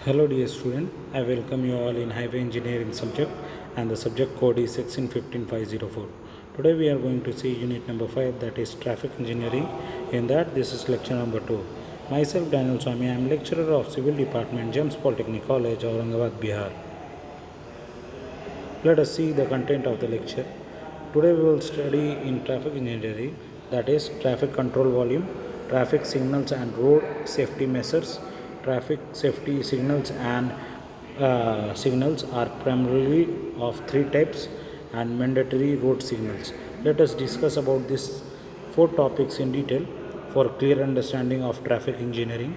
Hello dear student, I welcome you all in highway engineering subject and the subject code is section 15504. Today we are going to see unit number 5, that is traffic engineering. In that this is lecture number 2. Myself Daniel Swami, I am lecturer of civil department, Gems Polytechnic College, Aurangabad, Bihar. Let us see the content of the lecture. Today we will study in traffic engineering, that is traffic control volume, traffic signals and road safety measures. Traffic safety signals and signals are primarily of three types and mandatory road signals. Let us discuss about these four topics in detail for clear understanding of traffic engineering.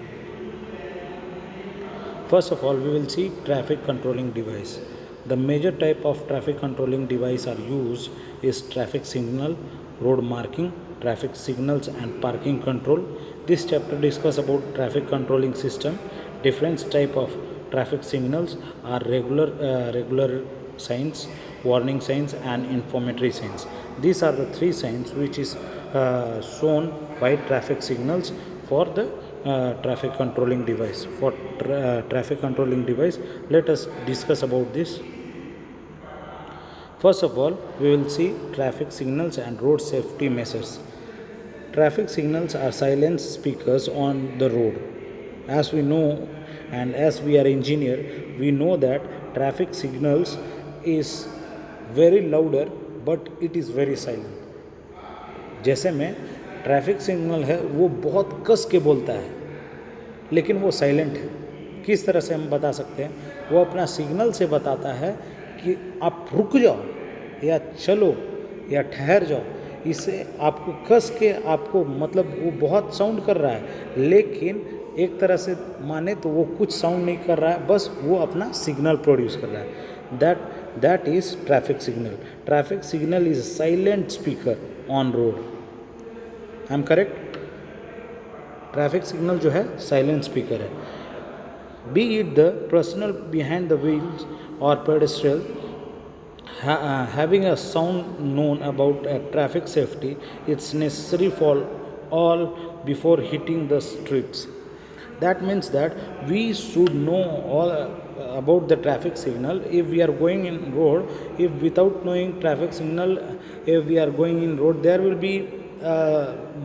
First of all, we will see traffic controlling device. The major type of traffic controlling device are used is traffic signal, road marking, traffic signals and parking control. This chapter discuss about traffic controlling system. Different type of traffic signals are regular signs, warning signs and informatory signs. These are the three signs which is shown by traffic signals for the traffic controlling device. For traffic controlling device, let us discuss about this. First of all, we will see traffic signals and road safety measures. Traffic signals are silent speakers on the road. As we know, and as we are engineer, we know that traffic signals is very louder but it is very silent. जैसे में traffic signal है वो बहुत कस के बोलता है लेकिन वो साइलेंट है. किस तरह से हम बता सकते हैं? वो अपना सिग्नल से बताता है कि आप रुक जाओ या चलो या ठहर जाओ. इससे आपको कस के आपको मतलब वो बहुत साउंड कर रहा है लेकिन एक तरह से माने तो वो कुछ साउंड नहीं कर रहा है, बस वो अपना सिग्नल प्रोड्यूस कर रहा है. That is traffic signal. Traffic signal is silent speaker on road. I am correct? Traffic signal जो है साइलेंट स्पीकर है. B it the personal behind the wheels और पेडेस्ट्रियल having a sound known about traffic safety, it's necessary for all before hitting the streets. That means that we should know all about the traffic signal. If we are going in road, if without knowing traffic signal, if we are going in road, there will be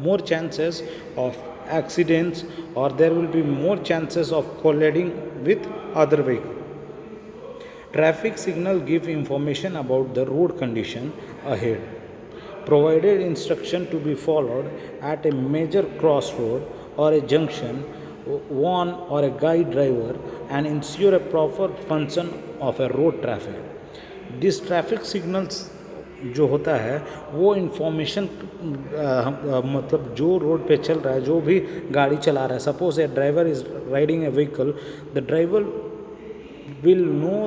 more chances of accidents or there will be more chances of colliding with other vehicle. Traffic signal give information about the road condition ahead, provided instruction to be followed at a major crossroad or a junction, warn or a guide driver and ensure a proper function of a road traffic. This traffic signals जो होता है वो information मतलब जो road पे चल रहा है, जो भी गाड़ी चला रहा है, suppose A driver is riding A vehicle, the driver will know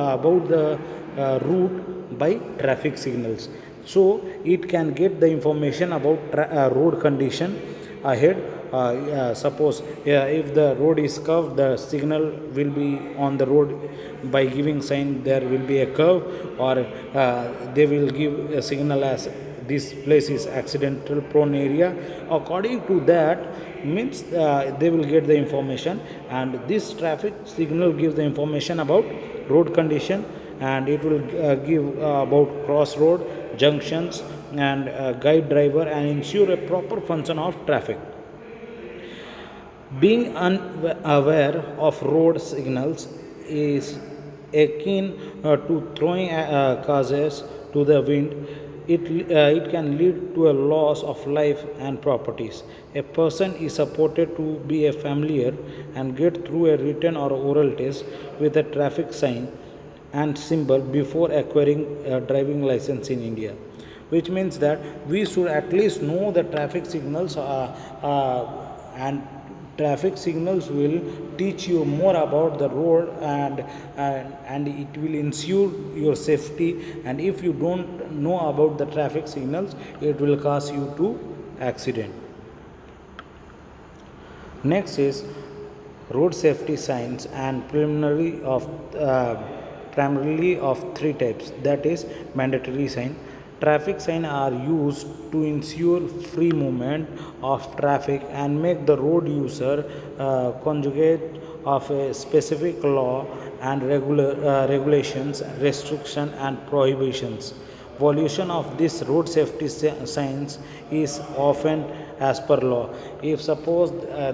about the route by traffic signals, so it can get the information about road condition ahead. Suppose if the road is curved, the signal will be on the road by giving sign there will be a curve, or they will give a signal as this place is accidental prone area. According to that means they will get the information, and this traffic signal gives the information about road condition, and it will give about crossroad, junctions and guide driver and ensure a proper function of traffic. Being unaware of road signals is akin to throwing causes to the wind. It can lead to a loss of life and properties. A person is supported to be a familiar and get through a written or oral test with a traffic sign and symbol before acquiring a driving license in India, which means that we should at least know the traffic signals and traffic signals will teach you more about the road, and it will ensure your safety, and if you don't know about the traffic signals it will cause you to accident. Next is road safety signs and primarily of three types, that is mandatory sign. Traffic signs are used to ensure free movement of traffic and make the road user conjugate of a specific law and regulations, restriction and prohibitions. Evolution of this road safety science is often as per law. If suppose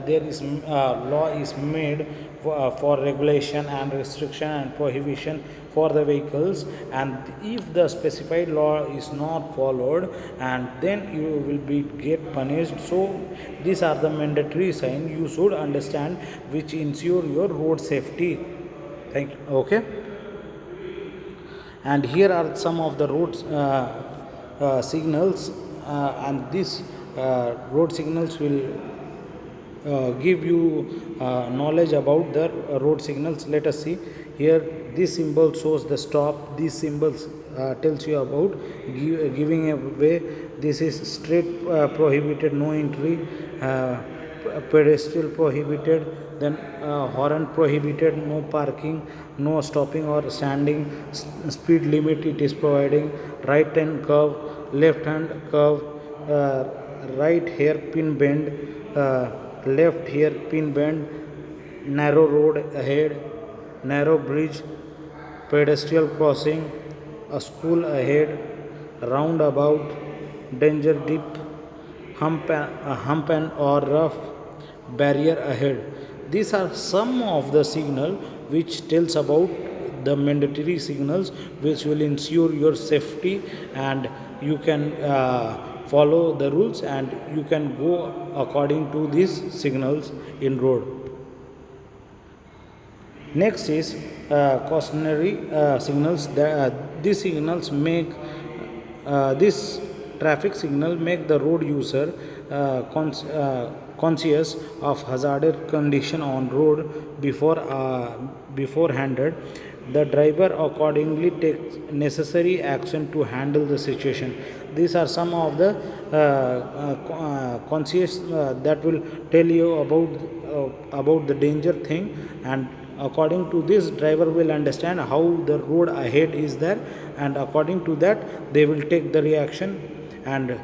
there is law is made for regulation and restriction and prohibition for the vehicles, and if the specified law is not followed, and then you will be get punished. So these are the mandatory sign you should understand, which ensure your road safety. Thank you. Okay, and here are some of the road signals, and these road signals will give you knowledge about the road signals. Let us see here. This symbol shows the stop. These symbols tells you about giving a way. This is straight prohibited, no entry. Pedestrian prohibited, then horn prohibited, no parking, no stopping or standing. Speed limit it is providing. Right hand curve, left hand curve, right hairpin bend, left hairpin bend, narrow road ahead, narrow bridge, pedestrian crossing, a school ahead, roundabout, danger dip, hump and or rough, barrier ahead. These are some of the signal which tells about the mandatory signals which will ensure your safety, and you can follow the rules and you can go according to these signals in road. Next is cautionary signals. These signals make this traffic signal make the road user conscious of hazardous condition on road beforehanded. The driver accordingly takes necessary action to handle the situation. These are some of the conscious that will tell you about the danger thing, and according to this driver will understand how the road ahead is there, and according to that they will take the reaction, and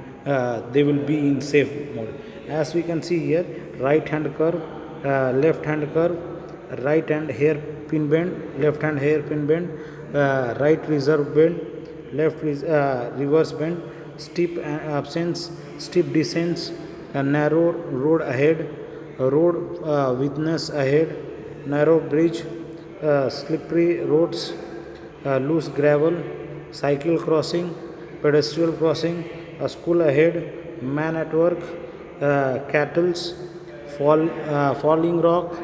they will be in safe mode. As we can see here, right hand curve, left hand curve, right hand hairpin bend, left hand hairpin bend, right reserve bend, left reverse bend, steep absence, steep descents, a narrow road ahead, road witness ahead, narrow bridge, slippery roads, loose gravel, cycle crossing, pedestrian crossing, a school ahead, man at work, cattles, falling rock,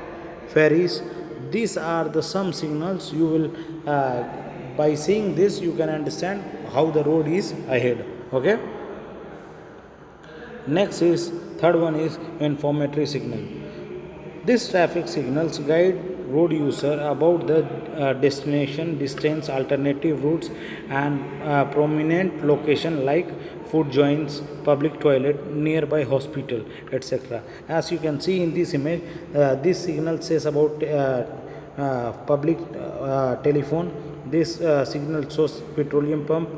ferries. These are the some signals you will by seeing this you can understand how the road is ahead. Okay, next is third one is informatory signal. These traffic signals guide road user about the destination, distance, alternative routes, and prominent location like food joints, public toilet, nearby hospital, etc. As you can see in this image, this signal says about public telephone. This signal shows petroleum pump,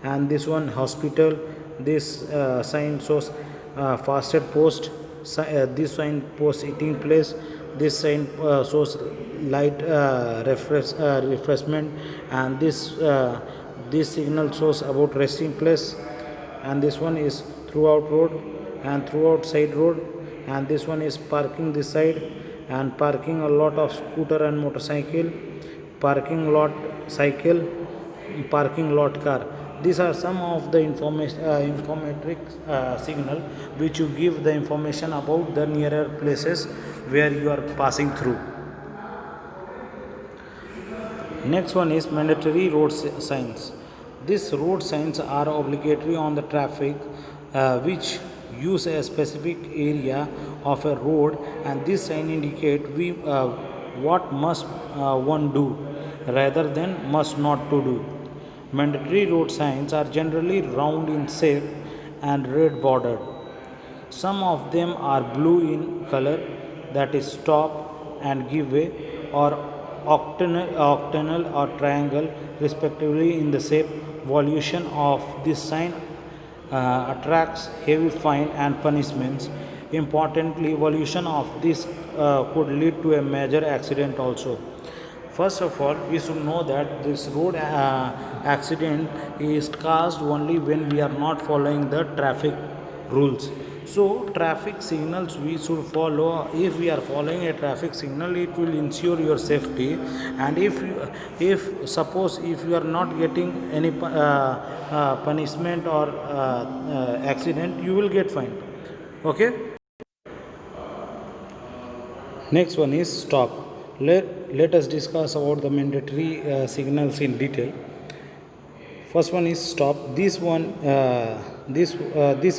and this one hospital. This sign shows fasted post. This sign post eating place. This sign shows light refreshment, and this signal shows about resting place, and this one is throughout road and throughout side road, and this one is parking this side, and parking a lot of scooter and motorcycle, parking lot cycle, parking lot car. These are some of the informative signal which you give the information about the nearer places where you are passing through. Next one is mandatory road signs. These road signs are obligatory on the traffic which use a specific area of a road, and this sign indicate what must one do rather than must not to do. Mandatory road signs are generally round in shape and red bordered. Some of them are blue in color, that is stop and give way, or octagonal or triangle respectively in the shape. Violation of this sign attracts heavy fine and punishments. Importantly, violation of this could lead to a major accident also. First of all, we should know that this road accident is caused only when we are not following the traffic rules. So, traffic signals we should follow. If we are following a traffic signal, it will ensure your safety. And if suppose if you are not getting any punishment or accident, you will get fined. Okay. Next one is stop. Let us discuss about the mandatory signals in detail. First one is stop. This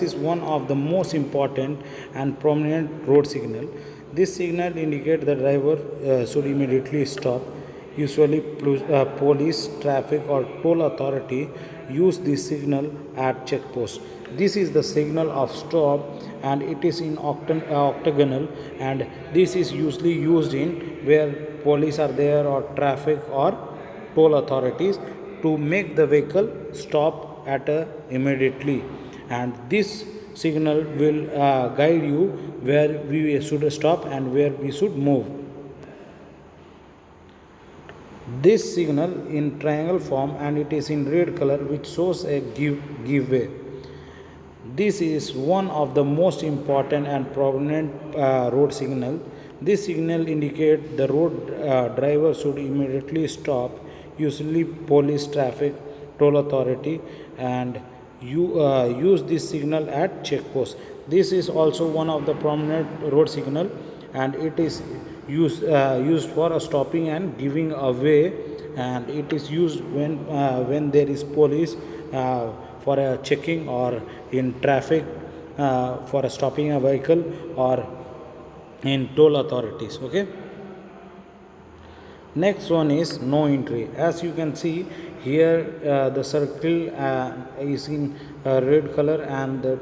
is one of the most important and prominent road signal. This signal indicates the driver should immediately stop. Usually, police, traffic, or toll authority use this signal at checkpost. This is the signal of stop, and it is in octagonal, and this is usually used in where police are there or traffic or toll authorities to make the vehicle stop at immediately, and this signal will guide you where we should stop and where we should move. This signal in triangle form, and it is in red color, which shows a give way. This is one of the most important and prominent road signal. This signal indicates the road driver should immediately stop. Usually, police, traffic, toll authority, and you use this signal at checkpost. This is also one of the prominent road signal, and it is used for stopping and giving a way, and it is used when there is police for a checking, or in traffic for a stopping a vehicle, or in toll authorities. Okay. Next one is no entry. As you can see here, the circle is in red color, and the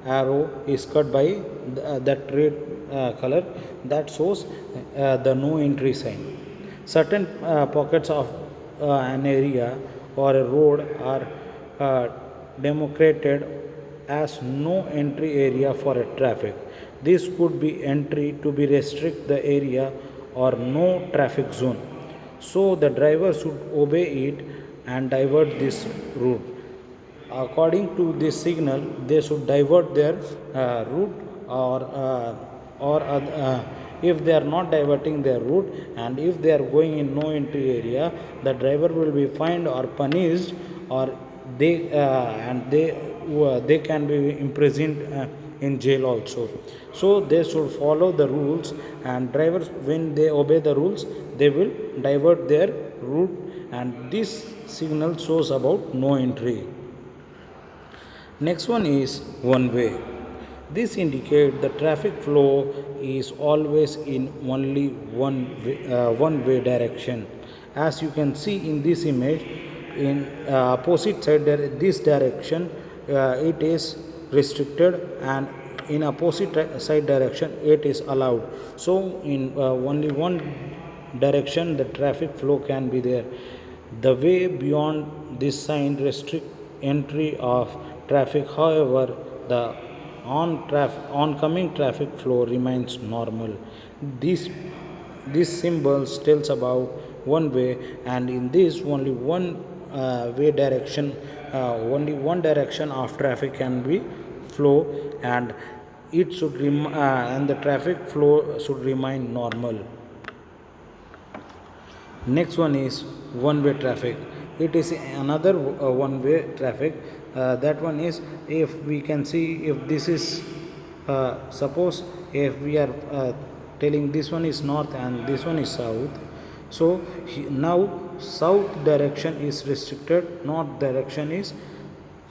arrow is cut by that red color, that shows the no entry sign. Certain pockets of an area or a road are demarcated as no entry area for a traffic. This could be entry to be restrict the area or no traffic zone. So the driver should obey it and divert this route. According to this signal, they should divert their route, or if they are not diverting their route, and if they are going in no entry area, the driver will be fined or punished, or they can be imprisoned in jail also. So they should follow the rules, and drivers, when they obey the rules, they will divert their route, and this signal shows about no entry. Next one is one way. This indicates the traffic flow is always in only one way direction. As you can see in this image, in opposite side this direction it is restricted, and in opposite side direction it is allowed. So in only one direction the traffic flow can be there. The way beyond this sign restrict entry of traffic. However, the oncoming traffic flow remains normal. This this symbol tells about one way, and in this only one way direction, only one direction of traffic can be flow, and it should and the traffic flow should remain normal. Next one is one way traffic. It is another one way traffic. That one is, if we can see, if this is suppose if we are telling this one is north and this one is south, so now south direction is restricted, north direction is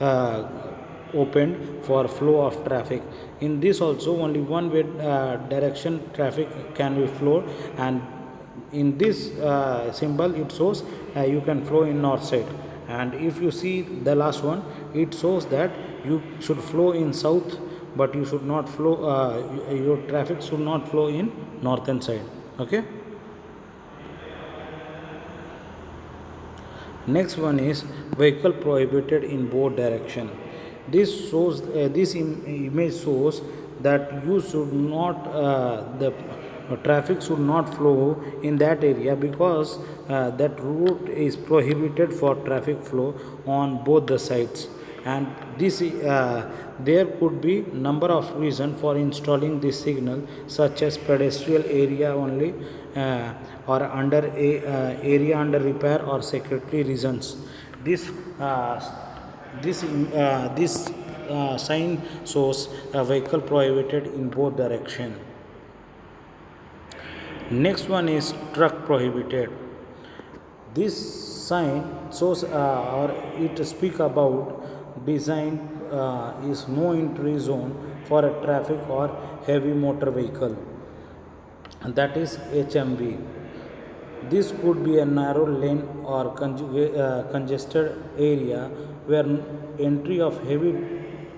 uh, opened for flow of traffic. In this also only one way direction traffic can be flowed, and in this symbol it shows you can flow in north side, and if you see the last one, it shows that you should flow in south, but you should not flow your traffic should not flow in northern side. Okay. Next one is vehicle prohibited in both direction. This shows this image shows that you should not the traffic should not flow in that area because that route is prohibited for traffic flow on both the sides. And this there could be number of reasons for installing this signal, such as pedestrian area only, or under a area under repair, or security reasons. This uh, this sign shows a vehicle prohibited in both direction. Next one is truck prohibited. This sign shows or it speak about design is no entry zone for a traffic or heavy motor vehicle, and that is HMV. This could be a narrow lane or congested area where entry of heavy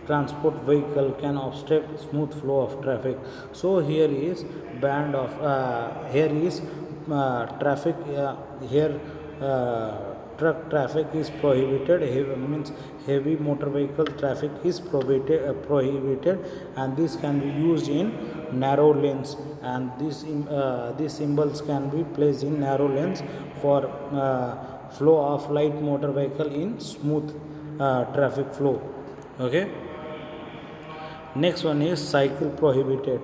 transport vehicle can obstruct smooth flow of traffic. So here is band of here is traffic here truck traffic is prohibited. Means heavy motor vehicle traffic is prohibited, and this can be used in narrow lanes, and these symbols can be placed in narrow lanes for flow of light motor vehicle in smooth traffic flow. Okay. Next one is cycle prohibited.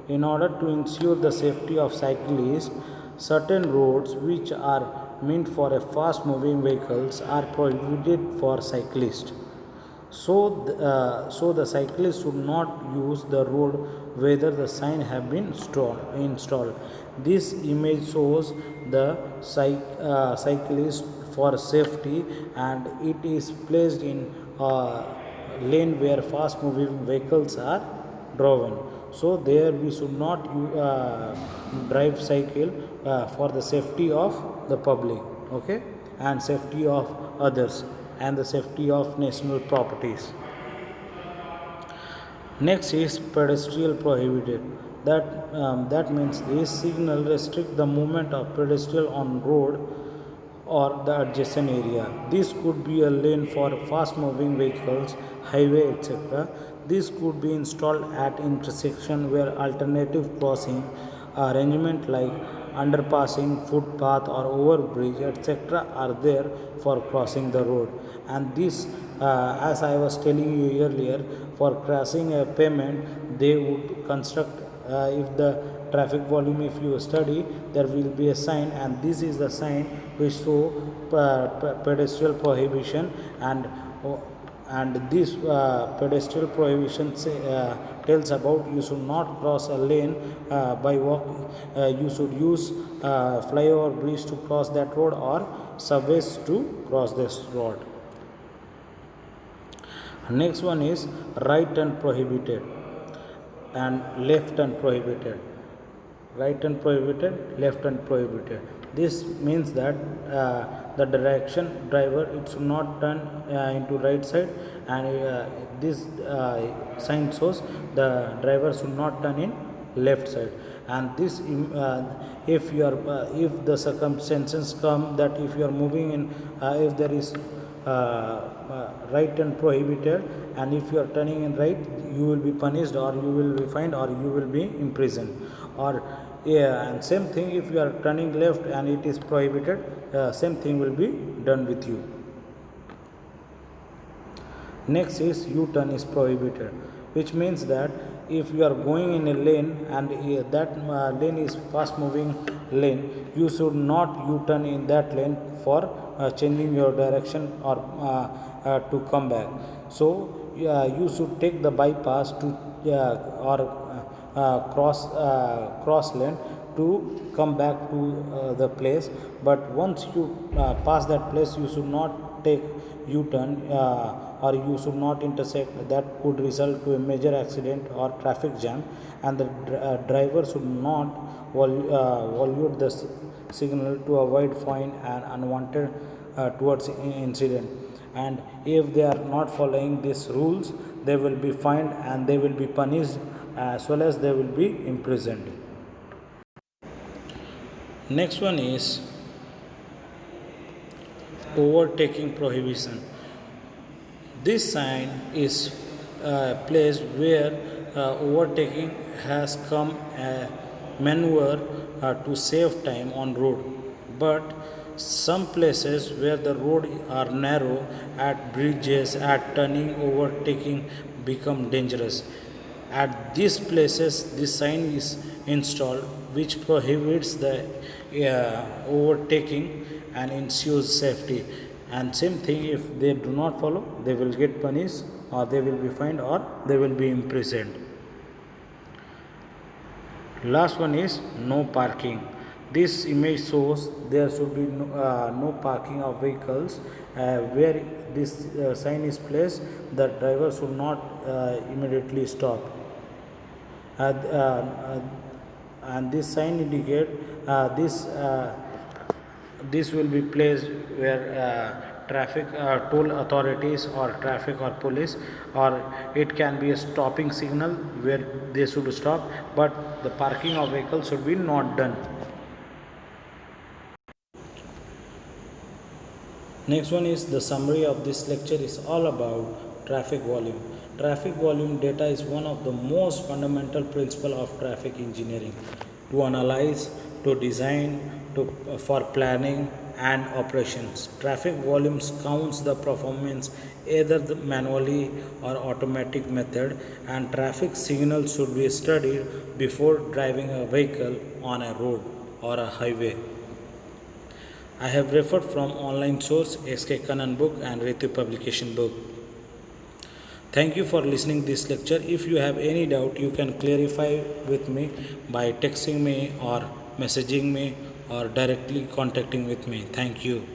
In order to ensure the safety of cyclists, certain roads which are meant for a fast moving vehicles are prohibited for cyclists. So the cyclist should not use the road whether the sign have been installed. This image shows the cyclist for safety, and it is placed in lane where fast moving vehicles are driven. So there we should not drive cycle for the safety of the public, okay, and safety of others, and the safety of national properties. Next is pedestrian prohibited. That means this signal restrict the movement of pedestrian on road or the adjacent area. This could be a lane for fast moving vehicles, highway, etc. This could be installed at intersection where alternative crossing arrangement like underpassing, footpath or overbridge, etc. are there for crossing the road. And this, as I was telling you earlier, for crossing a pavement, they would construct, if the traffic volume, if you study, there will be a sign, and this is the sign which show pedestrian prohibition. And this pedestrian prohibition tells about you should not cross a lane by walk. You should use flyover bridge to cross that road, or subways to cross this road. Next one is right turn prohibited and left turn prohibited. Right turn prohibited, left turn prohibited. This means that the direction driver, it should not turn into right side, and this sign shows the driver should not turn in left side. And this if you are if the circumstances come that if you are moving in, if there is right turn prohibited, and if you are turning in right, you will be punished, or you will be fined, or you will be imprisoned. Or and same thing, if you are turning left and it is prohibited, same thing will be done with you. Next is U-turn is prohibited, which means that if you are going in a lane and that lane is fast moving lane, you should not U-turn in that lane for changing your direction or to come back. So you should take the bypass to or cross lane to come back to the place. But once you pass that place, you should not take U-turn, or you should not intersect. That could result to a major accident or traffic jam, and the driver should not volute the signal to avoid fine and unwanted towards incident. And if they are not following these rules, they will be fined and they will be punished, as well as they will be imprisoned. Next one is overtaking prohibition. This sign is placed where overtaking has come maneuver to save time on road. But some places where the road are narrow, at bridges, at turning, overtaking become dangerous. At these places, this sign is installed which prohibits the overtaking and ensures safety. And same thing, if they do not follow, they will get punished, or they will be fined, or they will be imprisoned. Last one is no parking. This image shows there should be no parking of vehicles where this sign is placed. The driver should not immediately stop. And this sign indicate this will be placed where traffic toll authorities or traffic or police, or it can be a stopping signal where they should stop, but the parking of vehicles should be not done. Next one is the summary of this lecture is all about traffic volume. Traffic volume data is one of the most fundamental principle of traffic engineering. To analyze, to design, for planning and operations. Traffic volumes counts the performance either the manually or automatic method, and traffic signals should be studied before driving a vehicle on a road or a highway. I have referred from online source SK Kannan book and Ritu publication book. Thank you for listening this lecture. If you have any doubt, you can clarify with me by texting me or messaging me or directly contacting with me. Thank you.